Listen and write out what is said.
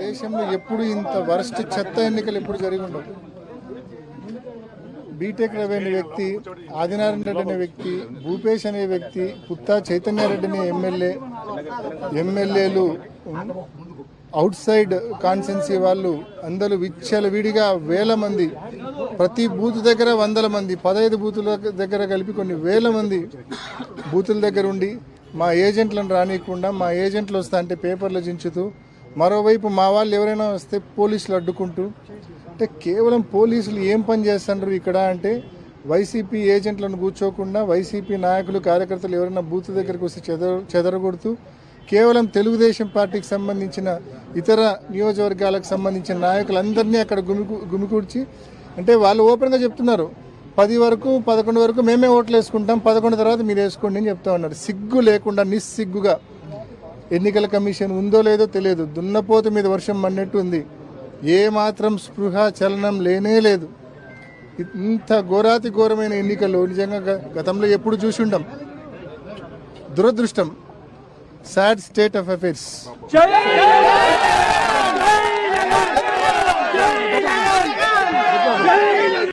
దేశంలో ఎప్పుడు ఇంత వరస్ట్ చెత్త ఎన్నికలు ఎప్పుడు జరిగి ఉండవు. బీటెక్ రవి అనే వ్యక్తి, ఆదినారాయణ రెడ్డి అనే వ్యక్తి, భూపేష్ అనే వ్యక్తి, పుత్తా చైతన్యారెడ్డి అనే ఎమ్మెల్యేలు, అవుట్ సైడ్ కాన్స్టిట్యున్సీ వాళ్ళు అందరూ విచ్చలవిడిగా వేల మంది, ప్రతి బూత్ దగ్గర 100 మంది, 15 బూతుల దగ్గర కలిపి కొన్ని వేల మంది బూతుల దగ్గర ఉండి మా ఏజెంట్లను రానియకుండా, మా ఏజెంట్లు వస్తా అంటే పేపర్లు చించుతూ, మరోవైపు మా వాళ్ళు ఎవరైనా వస్తే పోలీసులు అడ్డుకుంటూ, అంటే కేవలం పోలీసులు ఏం పని చేస్తున్నారు ఇక్కడ అంటే వైసీపీ ఏజెంట్లను కూర్చోకుండా వైసీపీ నాయకులు కార్యకర్తలు ఎవరైనా బూత్ దగ్గరికి వస్తే చెదరగొడుతూ కేవలం తెలుగుదేశం పార్టీకి సంబంధించిన ఇతర నియోజకవర్గాలకు సంబంధించిన నాయకులందరినీ అక్కడ గుమికూర్చి, అంటే వాళ్ళు ఓపెన్గా చెప్తున్నారు 10 వరకు 11 వరకు మేమే ఓట్లు వేసుకుంటాం, 11 తర్వాత మీరు వేసుకోండి అని చెప్తా ఉన్నారు. సిగ్గు లేకుండా నిస్సిగ్గుగా ఎన్నికల కమిషన్ ఉందో లేదో తెలియదు, దున్నపోత మీద వర్షం పడినట్టు ఉంది, ఏ మాత్రం స్పృహ చలనం లేనే లేదు. ఇంత ఘోరాతి ఘోరమైన ఎన్నికలు నిజంగా గతంలో ఎప్పుడు చూసి ఉండం. దురదృష్టం. Sad state of affairs.